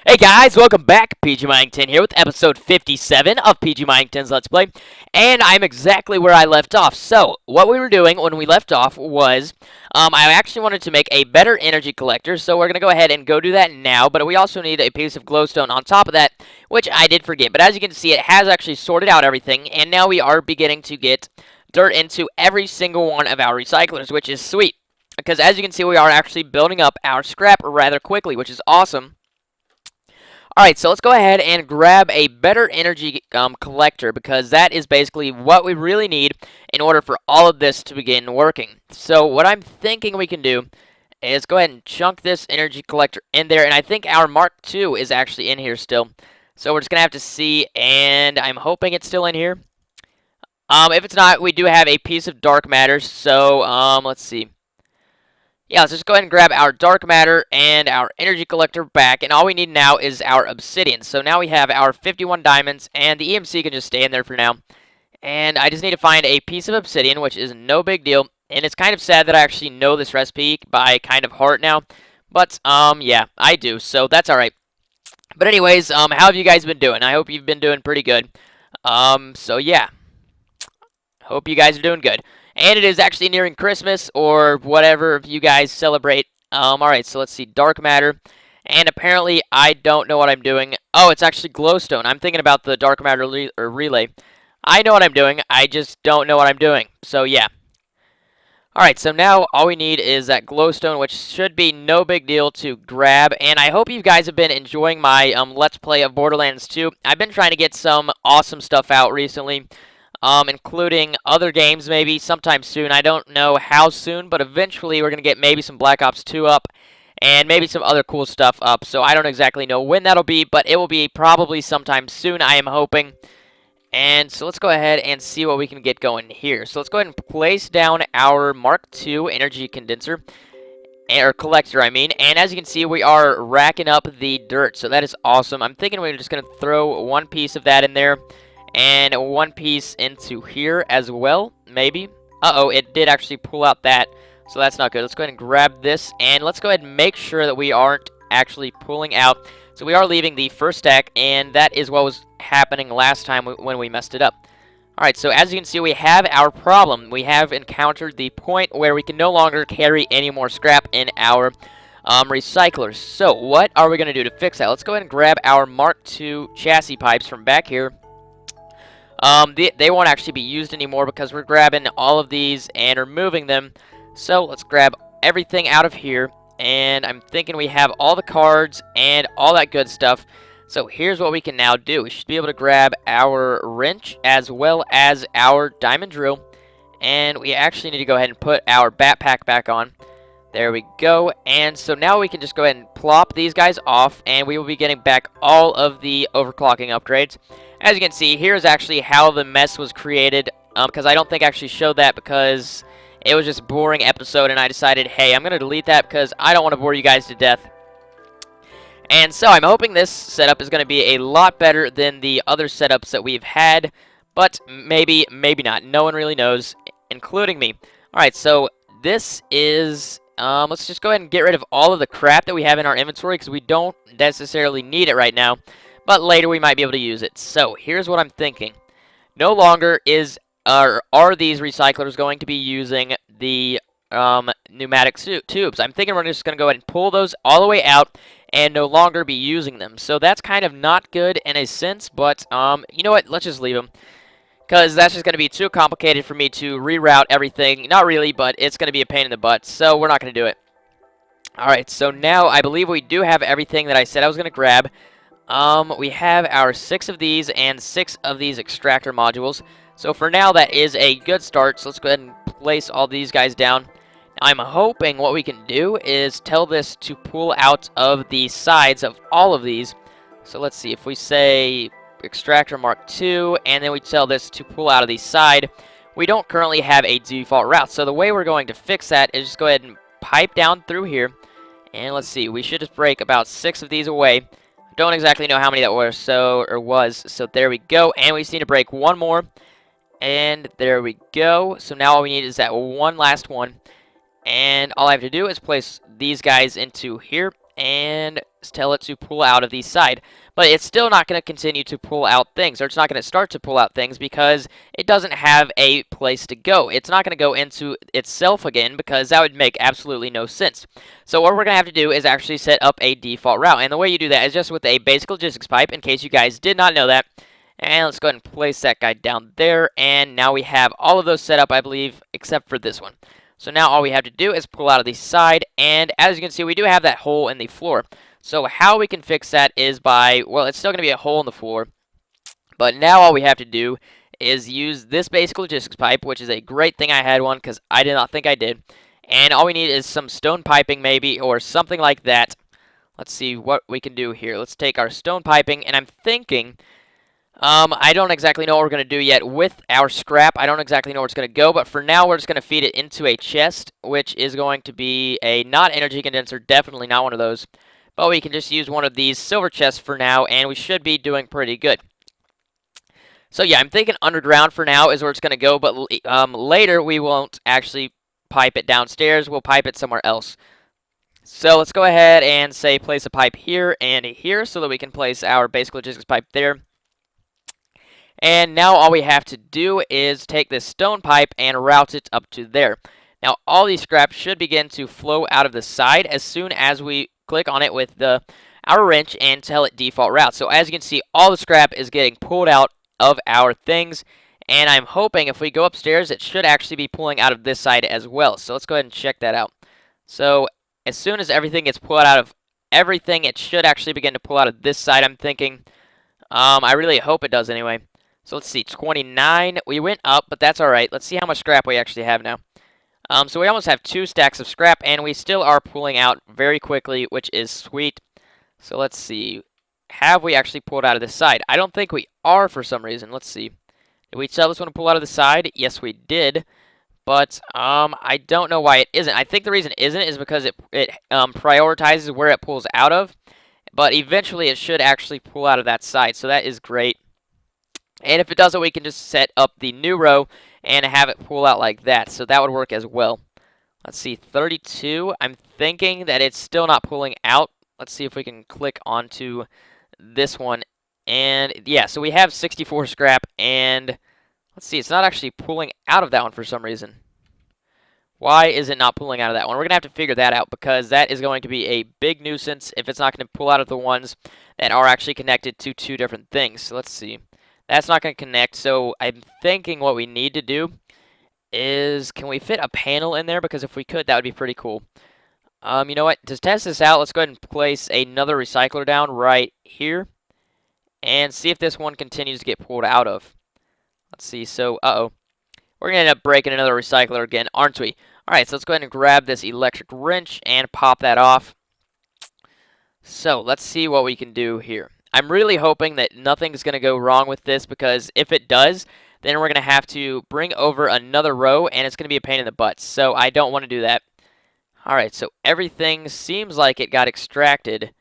Hey guys, welcome back. PG Minington here with episode 57 of PG Minington's Let's Play, and I'm exactly where I left off. So, what we were doing when we left off was, I actually wanted to make a better energy collector, so we're going to go ahead and go do that now, but we also need a piece of glowstone on top of that, which I did forget. But as you can see, it has actually sorted out everything, and now we are beginning to get dirt into every single one of our recyclers, which is sweet. Because as you can see, we are actually building up our scrap rather quickly, which is awesome. Alright, so let's go ahead and grab a better energy collector because that is basically what we really need in order for all of this to begin working. So what I'm thinking we can do is go ahead and chunk this energy collector in there, and I think our Mark II is actually in here still. So we're just going to have to see, and I'm hoping it's still in here. If it's not, we do have a piece of dark matter, so let's see. Yeah, let's just go ahead and grab our dark matter and our energy collector back, and all we need now is our obsidian. So now we have our 51 diamonds, and the EMC can just stay in there for now. And I just need to find a piece of obsidian, which is no big deal. And it's kind of sad that I actually know this recipe by kind of heart now. But, yeah, I do, so that's alright. But anyways, how have you guys been doing? I hope you've been doing pretty good. So yeah. Hope you guys are doing good. And it is actually nearing Christmas, or whatever you guys celebrate. Alright, so let's see. Dark matter. And apparently, I don't know what I'm doing. Oh, it's actually glowstone. I'm thinking about the dark matter relay. I know what I'm doing. I just don't know what I'm doing. So, yeah. Alright, so now all we need is that glowstone, which should be no big deal to grab. And I hope you guys have been enjoying my Let's Play of Borderlands 2. I've been trying to get some awesome stuff out recently. Including other games maybe sometime soon. I don't know how soon, but eventually we're going to get maybe some Black Ops 2 up and maybe some other cool stuff up. So I don't exactly know when that'll be, but it will be probably sometime soon, I am hoping. And so let's go ahead and see what we can get going here. So let's go ahead and place down our Mark II energy condenser, or collector, I mean. And as you can see, we are racking up the dirt, so that is awesome. I'm thinking we're just going to throw one piece of that in there. And one piece into here as well, maybe. Uh-oh, it did actually pull out that, so that's not good. Let's go ahead and grab this, and let's go ahead and make sure that we aren't actually pulling out. So we are leaving the first stack, and that is what was happening last time when we messed it up. Alright, so as you can see, we have our problem. We have encountered the point where we can no longer carry any more scrap in our recyclers. So what are we going to do to fix that? Let's go ahead and grab our Mark II chassis pipes from back here. They won't actually be used anymore because we're grabbing all of these and removing them. So let's grab everything out of here. And I'm thinking we have all the cards and all that good stuff. So here's what we can now do. We should be able to grab our wrench as well as our diamond drill. And we actually need to go ahead and put our backpack back on. There we go. And so now we can just go ahead and plop these guys off, and we will be getting back all of the overclocking upgrades. As you can see, here's actually how the mess was created, because I don't think I actually showed that because it was just a boring episode, and I decided, hey, I'm going to delete that because I don't want to bore you guys to death. And so I'm hoping this setup is going to be a lot better than the other setups that we've had, but maybe, maybe not. No one really knows, including me. Alright, so this is... let's just go ahead and get rid of all of the crap that we have in our inventory because we don't necessarily need it right now. But later we might be able to use it. So here's what I'm thinking. No longer are these recyclers going to be using the pneumatic tubes. I'm thinking we're just going to go ahead and pull those all the way out and no longer be using them. So that's kind of not good in a sense, but you know what? Let's just leave them. Because that's just going to be too complicated for me to reroute everything. Not really, but it's going to be a pain in the butt. So we're not going to do it. Alright, so now I believe we do have everything that I said I was going to grab. We have our 6 of these and 6 of these extractor modules. So for now, that is a good start. So let's go ahead and place all these guys down. I'm hoping what we can do is tell this to pull out of the sides of all of these. So let's see, if we say extractor Mark II, and then we tell this to pull out of the side, we don't currently have a default route. So the way we're going to fix that is just go ahead and pipe down through here. And let's see, we should just break about 6 of these away. Don't exactly know how many that were, so there we go. And we just need to break one more. And there we go. So now all we need is that one last one. And all I have to do is place these guys into here and tell it to pull out of the side. But it's still not going to continue to pull out things, or it's not going to start to pull out things because it doesn't have a place to go. It's not going to go into itself again because that would make absolutely no sense. So what we're going to have to do is actually set up a default route. And the way you do that is just with a basic logistics pipe, in case you guys did not know that. And let's go ahead and place that guy down there. And now we have all of those set up, I believe, except for this one. So now all we have to do is pull out of the side, and as you can see, we do have that hole in the floor. So how we can fix that is by, well, it's still going to be a hole in the floor, but now all we have to do is use this basic logistics pipe, which is a great thing I had one because I did not think I did. And all we need is some stone piping maybe, or something like that. Let's see what we can do here. Let's take our stone piping, and I'm thinking... I don't exactly know what we're going to do yet with our scrap. I don't exactly know where it's going to go, but for now we're just going to feed it into a chest, which is going to be a not energy condenser, definitely not one of those. But we can just use one of these silver chests for now, and we should be doing pretty good. So yeah, I'm thinking underground for now is where it's going to go, but later we won't actually pipe it downstairs. We'll pipe it somewhere else. So let's go ahead and say place a pipe here and here so that we can place our basic logistics pipe there. And now all we have to do is take this stone pipe and route it up to there. Now all these scraps should begin to flow out of the side as soon as we click on it with our wrench and tell it default route. So as you can see, all the scrap is getting pulled out of our things. And I'm hoping if we go upstairs, it should actually be pulling out of this side as well. So let's go ahead and check that out. So as soon as everything gets pulled out of everything, it should actually begin to pull out of this side, I'm thinking. I really hope it does anyway. So let's see, 29. We went up, but that's all right. Let's see how much scrap we actually have now. So we almost have 2 stacks of scrap, and we still are pulling out very quickly, which is sweet. So let's see. Have we actually pulled out of this side? I don't think we are for some reason. Let's see. Did we tell this one to pull out of the side? Yes, we did. But I don't know why it isn't. I think the reason it isn't is because it prioritizes where it pulls out of. But eventually it should actually pull out of that side, so that is great. And if it doesn't, we can just set up the new row and have it pull out like that. So that would work as well. Let's see, 32. I'm thinking that it's still not pulling out. Let's see if we can click onto this one. And yeah, so we have 64 scrap. And let's see, it's not actually pulling out of that one for some reason. Why is it not pulling out of that one? We're going to have to figure that out because that is going to be a big nuisance if it's not going to pull out of the ones that are actually connected to 2 different things. So let's see. That's not going to connect, so I'm thinking what we need to do is, can we fit a panel in there? Because if we could, that would be pretty cool. You know what? To test this out, let's go ahead and place another recycler down right here. And see if this one continues to get pulled out of. Let's see, so, uh-oh. We're going to end up breaking another recycler again, aren't we? Alright, so let's go ahead and grab this electric wrench and pop that off. So, let's see what we can do here. I'm really hoping that nothing's going to go wrong with this because if it does, then we're going to have to bring over another row and it's going to be a pain in the butt. So I don't want to do that. Alright, so everything seems like it got extracted.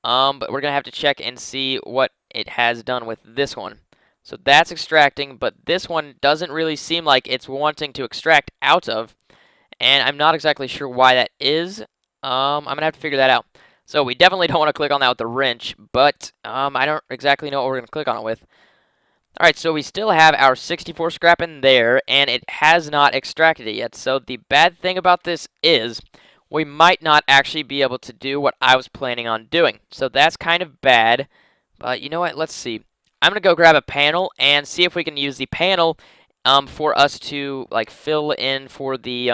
But we're going to have to check and see what it has done with this one. So that's extracting, but this one doesn't really seem like it's wanting to extract out of. And I'm not exactly sure why that is. I'm going to have to figure that out. So we definitely don't want to click on that with the wrench, but I don't exactly know what we're going to click on it with. Alright, so we still have our 64 scrap in there, and it has not extracted it yet. So the bad thing about this is we might not actually be able to do what I was planning on doing. So that's kind of bad, but you know what? Let's see. I'm going to go grab a panel and see if we can use the panel for us to like fill in for the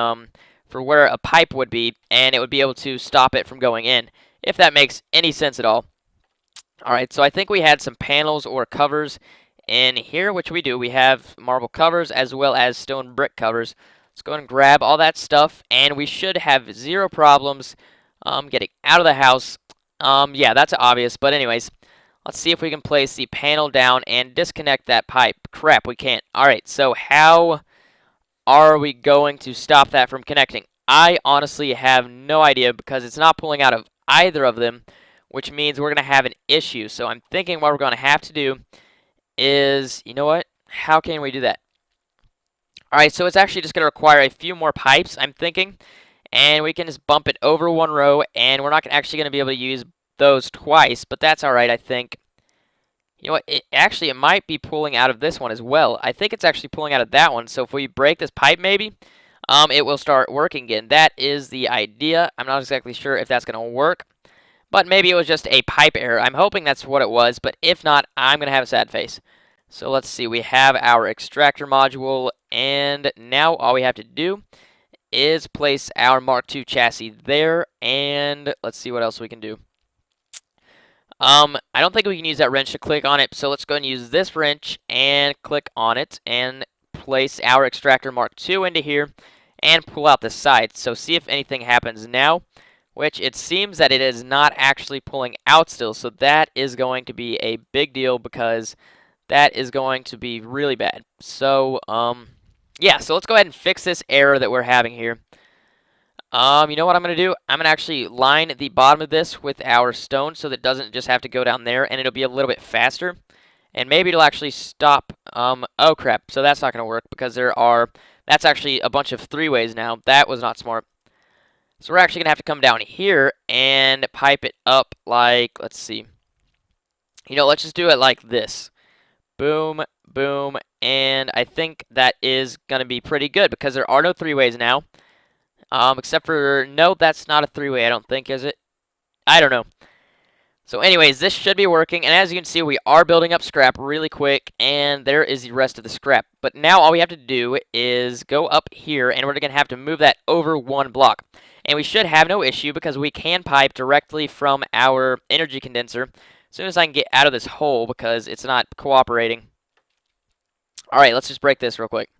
for where a pipe would be, and it would be able to stop it from going in. If that makes any sense at all. Alright, so I think we had some panels or covers in here, which we do. We have marble covers as well as stone brick covers. Let's go ahead and grab all that stuff, and we should have 0 problems getting out of the house. Yeah, that's obvious, but anyways, let's see if we can place the panel down and disconnect that pipe. Crap, we can't. Alright, so how are we going to stop that from connecting? I honestly have no idea because it's not pulling out of either of them, which means we're going to have an issue. So I'm thinking what we're going to have to do is, you know what? How can we do that? Alright, so it's actually just going to require a few more pipes, I'm thinking. And we can just bump it over one row, and we're not actually going to be able to use those twice, but that's alright, I think. You know what? It might be pulling out of this one as well. I think it's actually pulling out of that one. So if we break this pipe, maybe, it will start working again. That is the idea. I'm not exactly sure if that's going to work, but maybe it was just a pipe error. I'm hoping that's what it was, but if not, I'm going to have a sad face. So let's see. We have our extractor module, and now all we have to do is place our Mark II chassis there, and let's see what else we can do. I don't think we can use that wrench to click on it, so let's go and use this wrench and click on it and place our extractor Mark II into here and pull out the side. So see if anything happens now, which it seems that it is not actually pulling out still, so that is going to be a big deal because that is going to be really bad. So, yeah, so let's go ahead and fix this error that we're having here. You know what I'm going to do? I'm going to actually line the bottom of this with our stone so that it doesn't just have to go down there, and it'll be a little bit faster. And maybe it'll actually stop. Oh, crap. So that's not going to work because that's actually a bunch of three-ways now. That was not smart. So we're actually going to have to come down here and pipe it up like, let's see. You know, let's just do it like this. Boom, boom, and I think that is going to be pretty good because there are no three-ways now. Except for, no, that's not a three-way, I don't think, is it? I don't know. So anyways, this should be working, and as you can see, we are building up scrap really quick, and there is the rest of the scrap. But now all we have to do is go up here, and we're going to have to move that over one block. And we should have no issue because we can pipe directly from our energy condenser as soon as I can get out of this hole because it's not cooperating. Alright, let's just break this real quick.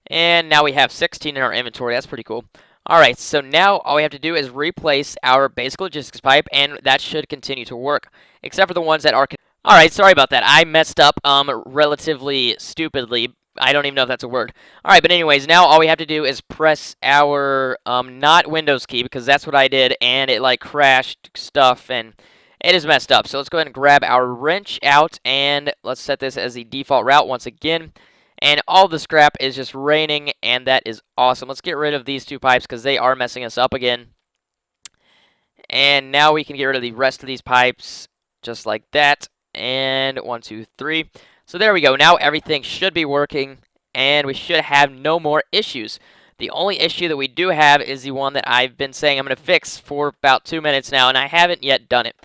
And now we have 16 in our inventory. That's pretty cool. Alright, so now all we have to do is replace our basic logistics pipe, and that should continue to work, except for the ones that are... Alright, sorry about that. I messed up relatively stupidly. I don't even know if that's a word. Alright, but anyways, now all we have to do is press our not Windows key, because that's what I did, and it like crashed stuff, and it is messed up. So let's go ahead and grab our wrench out, and let's set this as the default route once again. And all the scrap is just raining, and that is awesome. Let's get rid of these two pipes because they are messing us up again. And now we can get rid of the rest of these pipes just like that. And 1, 2, 3. So there we go. Now everything should be working, and we should have no more issues. The only issue that we do have is the one that I've been saying I'm going to fix for about 2 minutes now, and I haven't yet done it.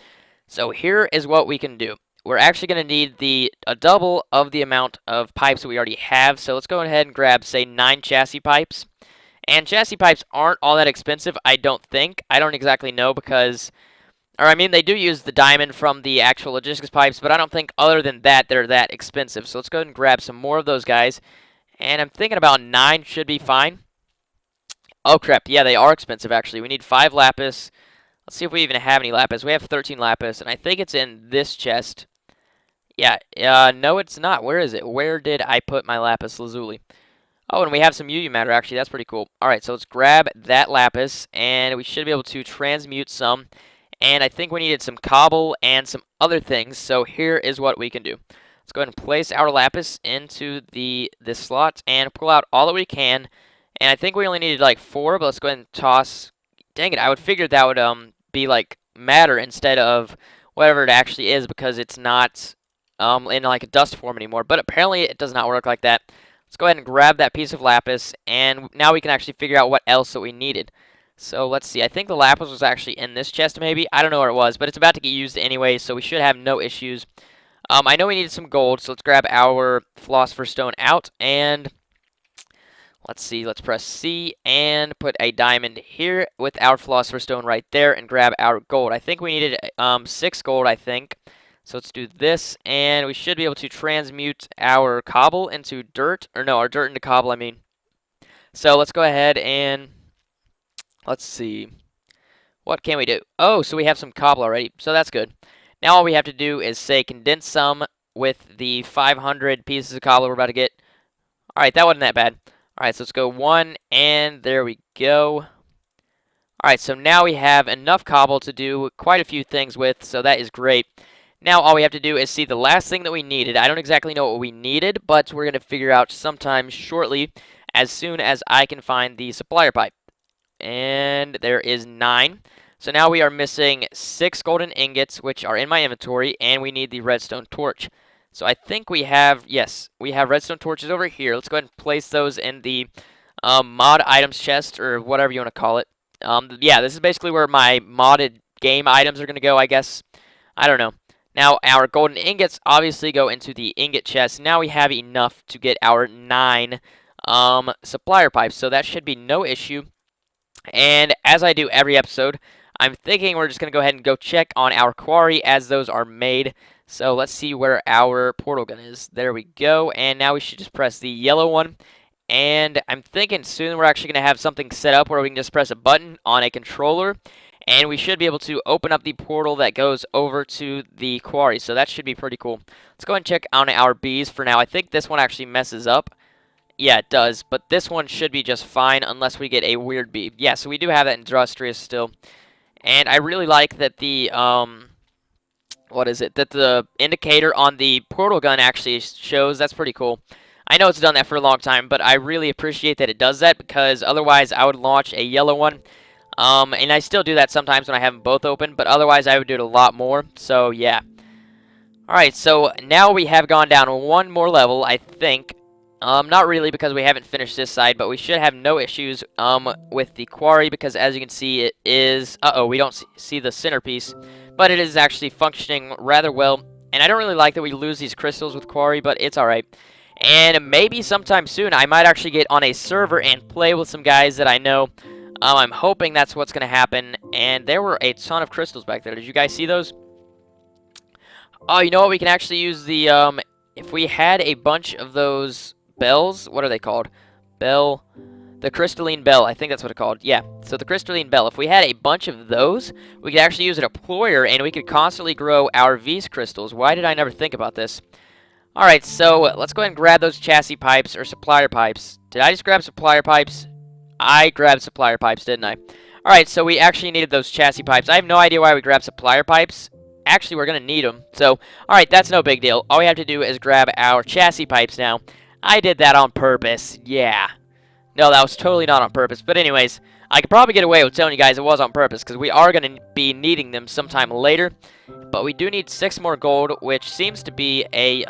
So here is what we can do. We're actually going to need a double of the amount of pipes that we already have. So let's go ahead and grab, say, 9 chassis pipes. And chassis pipes aren't all that expensive, I don't think. I don't exactly know because, or I mean, they do use the diamond from the actual logistics pipes, but I don't think other than that they're that expensive. So let's go ahead and grab some more of those guys. And I'm thinking about 9 should be fine. Oh, crap. Yeah, they are expensive, actually. We need 5 lapis. Let's see if we even have any lapis. We have 13 lapis, and I think it's in this chest. Yeah, no, it's not. Where is it? Where did I put my lapis lazuli? Oh, and we have some UU matter, actually. That's pretty cool. Alright, so let's grab that lapis, and we should be able to transmute some. And I think we needed some cobble and some other things, so here is what we can do. Let's go ahead and place our lapis into this slot and pull out all that we can. And I think we only needed like 4, but let's go ahead and toss. Dang it, I would figure that would be like matter instead of whatever it actually is because it's not in like a dust form anymore, but apparently it does not work like that. Let's go ahead and grab that piece of lapis, and now we can actually figure out what else that we needed. So let's see, I think the lapis was actually in this chest maybe. I don't know where it was, but it's about to get used anyway, so we should have no issues. I know we needed some gold, so let's grab our philosopher's stone out, and let's see, let's press C and put a diamond here with our philosopher's stone right there and grab our gold. I think we needed 6 gold, I think. So let's do this, and we should be able to transmute our cobble into dirt. Or no, our dirt into cobble, I mean. So let's go ahead and let's see. What can we do? Oh, so we have some cobble already, so that's good. Now all we have to do is, say, condense some with the 500 pieces of cobble we're about to get. Alright, that wasn't that bad. Alright, so let's go 1, and there we go. Alright, so now we have enough cobble to do quite a few things with, so that is great. Now all we have to do is see the last thing that we needed. I don't exactly know what we needed, but we're going to figure out sometime shortly as soon as I can find the supplier pipe. And there is 9. So now we are missing 6 golden ingots, which are in my inventory, and we need the redstone torch. So I think we have, yes, we have redstone torches over here. Let's go ahead and place those in the mod items chest, or whatever you want to call it. Yeah, this is basically where my modded game items are going to go, I guess. I don't know. Now, our golden ingots obviously go into the ingot chest. Now we have enough to get our 9 supplier pipes, so that should be no issue. And as I do every episode, I'm thinking we're just going to go ahead and go check on our quarry as those are made. So let's see where our portal gun is. There we go. And now we should just press the yellow one. And I'm thinking soon we're actually going to have something set up where we can just press a button on a controller. And we should be able to open up the portal that goes over to the quarry. So that should be pretty cool. Let's go ahead and check on our bees for now. I think this one actually messes up. Yeah, it does, but this one should be just fine unless we get a weird bee. Yeah, so we do have that industrious still. And I really like that the, what is it? That the indicator on the portal gun actually shows. That's pretty cool. I know it's done that for a long time, but I really appreciate that it does that because otherwise I would launch a yellow one. And I still do that sometimes when I have them both open, but otherwise I would do it a lot more. So, yeah. Alright, so now we have gone down one more level, I think. Not really because we haven't finished this side, but we should have no issues with the quarry because as you can see it is, we don't see the centerpiece, but it is actually functioning rather well. And I don't really like that we lose these crystals with quarry, but it's alright. And maybe sometime soon I might actually get on a server and play with some guys that I know. I'm hoping that's what's going to happen. And there were a ton of crystals back there. Did you guys see those? Oh, you know what? We can actually use the, if we had a bunch of those bells, what are they called? The crystalline bell, I think that's what it's called. Yeah, so the crystalline bell. If we had a bunch of those, we could actually use a deployer, and we could constantly grow our V's crystals. Why did I never think about this? Alright, so let's go ahead and grab those chassis pipes, or supplier pipes. Did I just grab supplier pipes? I grabbed supplier pipes, didn't I? Alright, so we actually needed those chassis pipes. I have no idea why we grabbed supplier pipes. Actually, we're going to need them. So, alright, that's no big deal. All we have to do is grab our chassis pipes now. I did that on purpose. Yeah. No, that was totally not on purpose. But anyways, I could probably get away with telling you guys it was on purpose because we are going to be needing them sometime later. But we do need 6 more gold, which seems to be a,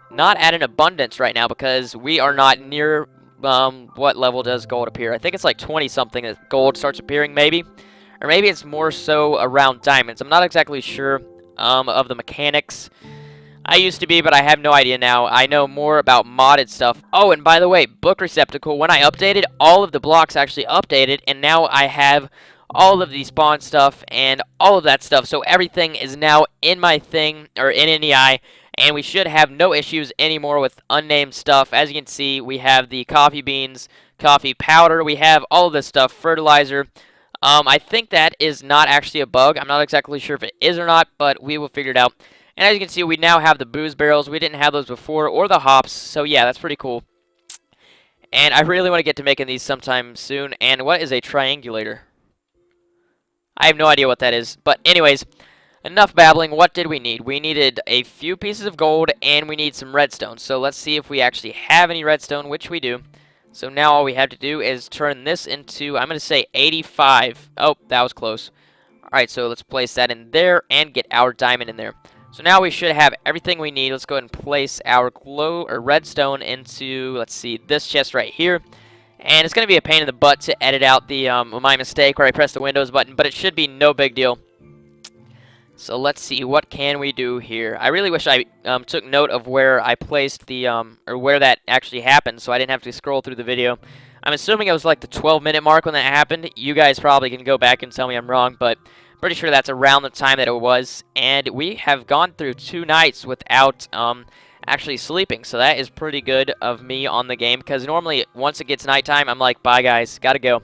not at an abundance right now because we are not near, what level does gold appear? I think it's like 20-something that gold starts appearing, maybe. Or maybe it's more so around diamonds. I'm not exactly sure, of the mechanics. I used to be, but I have no idea now. I know more about modded stuff. Oh, and by the way, book receptacle, when I updated, all of the blocks actually updated, and now I have all of the spawn stuff and all of that stuff. So everything is now in my thing, or in NEI, and we should have no issues anymore with unnamed stuff. As you can see, we have the coffee beans, coffee powder, we have all of this stuff, fertilizer. I think that is not actually a bug. I'm not exactly sure if it is or not, but we will figure it out. And as you can see, we now have the booze barrels. We didn't have those before, or the hops. So yeah, that's pretty cool. And I really want to get to making these sometime soon. And what is a triangulator? I have no idea what that is. But anyways, enough babbling. What did we need? We needed a few pieces of gold, and we need some redstone. So let's see if we actually have any redstone, which we do. So now all we have to do is turn this into, I'm going to say 85. Oh, that was close. Alright, so let's place that in there and get our diamond in there. So now we should have everything we need. Let's go ahead and place our redstone into, let's see, this chest right here. And it's going to be a pain in the butt to edit out the my mistake where I pressed the Windows button, but it should be no big deal. So let's see, what can we do here? I really wish I took note of where I placed the, or where that actually happened, so I didn't have to scroll through the video. I'm assuming it was like the 12-minute mark when that happened. You guys probably can go back and tell me I'm wrong, but pretty sure that's around the time that it was. And we have gone through 2 nights without actually sleeping, so that is pretty good of me on the game, because normally once it gets nighttime, I'm like, bye guys, gotta go.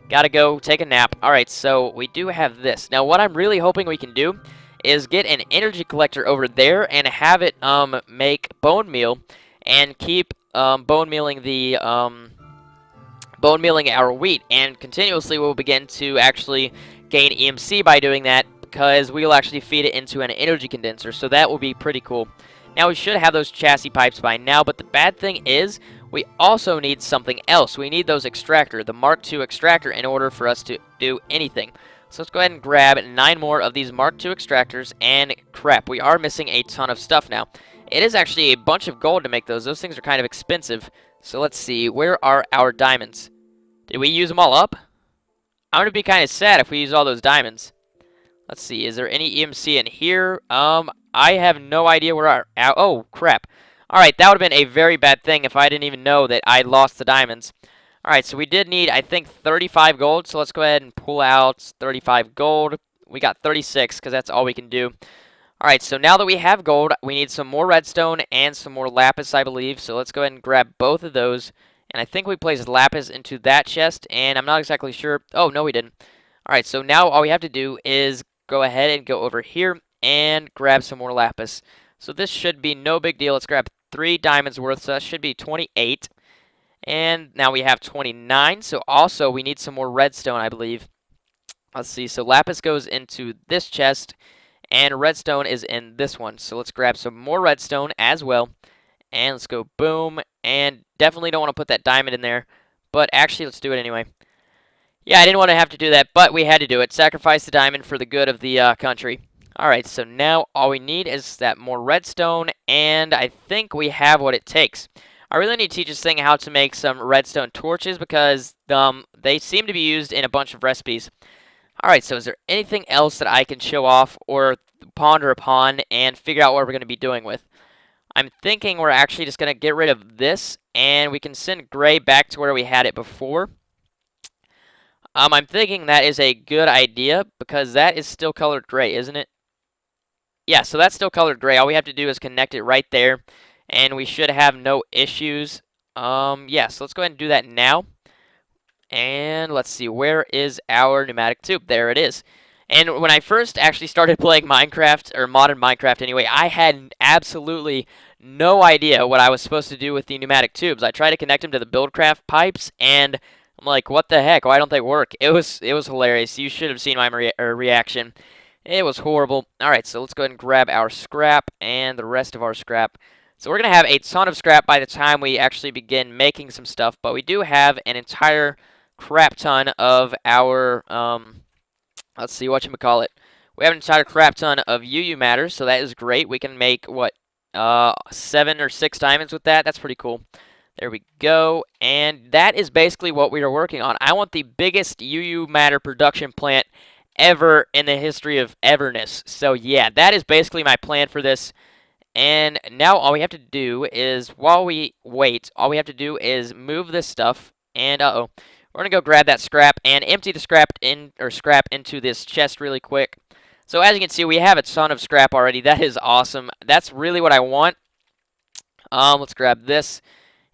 Gotta go take a nap. Alright, so we do have this. Now what I'm really hoping we can do is get an energy collector over there and have it make bone meal and keep bone mealing our wheat, and continuously we'll begin to actually gain EMC by doing that, because we'll actually feed it into an energy condenser, so that will be pretty cool. Now we should have those chassis pipes by now, but the bad thing is we also need something else. We need those extractor, the Mark II extractor, in order for us to do anything. So let's go ahead and grab 9 more of these Mark II extractors, and crap, we are missing a ton of stuff now. It is actually a bunch of gold to make those. Those things are kind of expensive. So let's see, where are our diamonds? Did we use them all up? I'm going to be kind of sad if we use all those diamonds. Let's see, is there any EMC in here? I have no idea where our... Oh, crap. Alright, that would have been a very bad thing if I didn't even know that I lost the diamonds. Alright, so we did need, I think, 35 gold, so let's go ahead and pull out 35 gold. We got 36, because that's all we can do. Alright, so now that we have gold, we need some more redstone and some more lapis, I believe. So let's go ahead and grab both of those. And I think we placed lapis into that chest, and I'm not exactly sure. Oh, no, we didn't. Alright, so now all we have to do is go ahead and go over here and grab some more lapis. So this should be no big deal. Let's grab 3 diamonds worth, so that should be 28. And now we have 29, so also we need some more redstone, I believe. Let's see, so lapis goes into this chest, and redstone is in this one. So let's grab some more redstone as well, and let's go boom, and definitely don't want to put that diamond in there, but actually let's do it anyway. Yeah, I didn't want to have to do that, but we had to do it. Sacrifice the diamond for the good of the country. Alright, so now all we need is that more redstone, and I think we have what it takes. I really need to teach this thing how to make some redstone torches because they seem to be used in a bunch of recipes. Alright, so is there anything else that I can show off or ponder upon and figure out what we're going to be doing with? I'm thinking we're actually just going to get rid of this, and we can send gray back to where we had it before. I'm thinking that is a good idea because that is still colored gray, isn't it? Yeah, so that's still colored gray. All we have to do is connect it right there, and we should have no issues. Yeah, so let's go ahead and do that now. And let's see, where is our pneumatic tube? There it is. And when I first actually started playing Minecraft, or modern Minecraft anyway, I had absolutely no idea what I was supposed to do with the pneumatic tubes. I tried to connect them to the Buildcraft pipes, and I'm like, what the heck? Why don't they work? It was hilarious. You should have seen my reaction. It was horrible. Alright, so let's go ahead and grab our scrap and the rest of our scrap. So we're going to have a ton of scrap by the time we actually begin making some stuff, but we do have an entire crap ton of our, let's see, whatchamacallit. We have an entire crap ton of UU matter, so that is great. We can make, what, 7 or 6 diamonds with that. That's pretty cool. There we go, and that is basically what we are working on. I want the biggest UU matter production plant ever in the history of everness. So yeah, that is basically my plan for this. And now all we have to do is, while we wait, all we have to do is move this stuff. And we're gonna go grab that scrap and empty the scrap into this chest really quick. So as you can see, we have a ton of scrap already. That is awesome. That's really what I want. Let's grab this.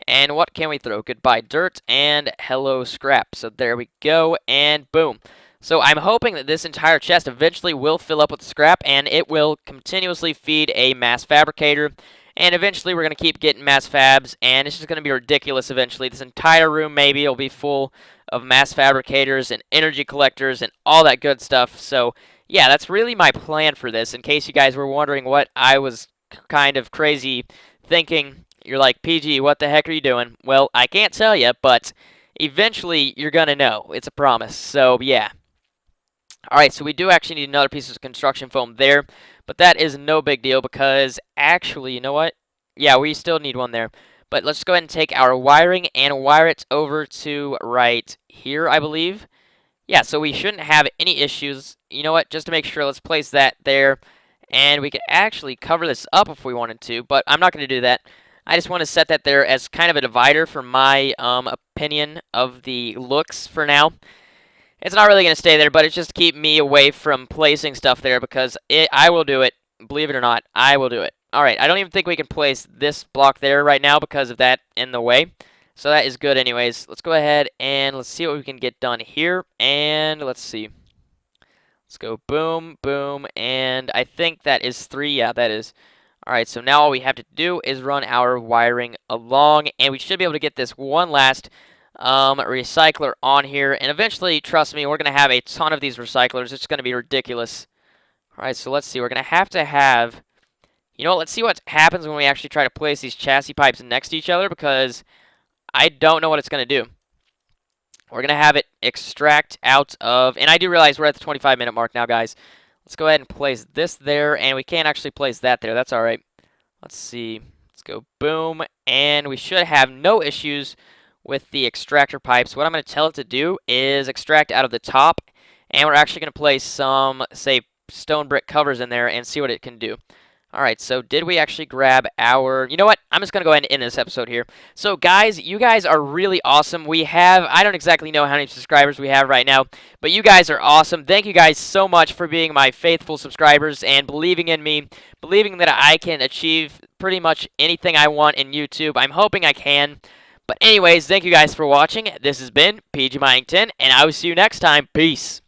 And what can we throw? Goodbye dirt and hello scrap. So there we go, and boom. So I'm hoping that this entire chest eventually will fill up with scrap, and it will continuously feed a mass fabricator. And eventually we're going to keep getting mass fabs, and it's just going to be ridiculous eventually. This entire room maybe will be full of mass fabricators and energy collectors and all that good stuff. So yeah, that's really my plan for this, in case you guys were wondering what I was kind of crazy thinking. You're like, PG, what the heck are you doing? Well, I can't tell you, but eventually you're going to know. It's a promise. So yeah. Alright, so we do actually need another piece of construction foam there, but that is no big deal because actually, you know what? Yeah, we still need one there. But let's go ahead and take our wiring and wire it over to right here, I believe. Yeah, so we shouldn't have any issues. You know what? Just to make sure, let's place that there. And we could actually cover this up if we wanted to, but I'm not going to do that. I just want to set that there as kind of a divider for my opinion of the looks for now. It's not really going to stay there, but it's just to keep me away from placing stuff there because I will do it. Believe it or not, I will do it. Alright, I don't even think we can place this block there right now because of that in the way. So that is good anyways. Let's go ahead and let's see what we can get done here. And let's see. Let's go boom, boom, and I think that is 3. Yeah, that is. Alright, so now all we have to do is run our wiring along, and we should be able to get this one last recycler on here, and eventually, trust me, we're going to have a ton of these recyclers. It's going to be ridiculous. Alright, so let's see. We're going to have, you know what, let's see what happens when we actually try to place these chassis pipes next to each other, because I don't know what it's going to do. We're going to have it extract out of, and I do realize we're at the 25-minute mark now, guys. Let's go ahead and place this there, and we can't actually place that there. That's all right. Let's see. Let's go boom, and we should have no issues with the extractor pipes. What I'm going to tell it to do is extract out of the top, and we're actually going to place some, say, stone brick covers in there and see what it can do. All right, so did we actually grab our... You know what? I'm just going to go ahead and end this episode here. So, guys, you guys are really awesome. We have... I don't exactly know how many subscribers we have right now, but you guys are awesome. Thank you guys so much for being my faithful subscribers and believing in me, believing that I can achieve pretty much anything I want in YouTube. I'm hoping I can. But anyways, thank you guys for watching. This has been PG Mining 10, and I will see you next time. Peace.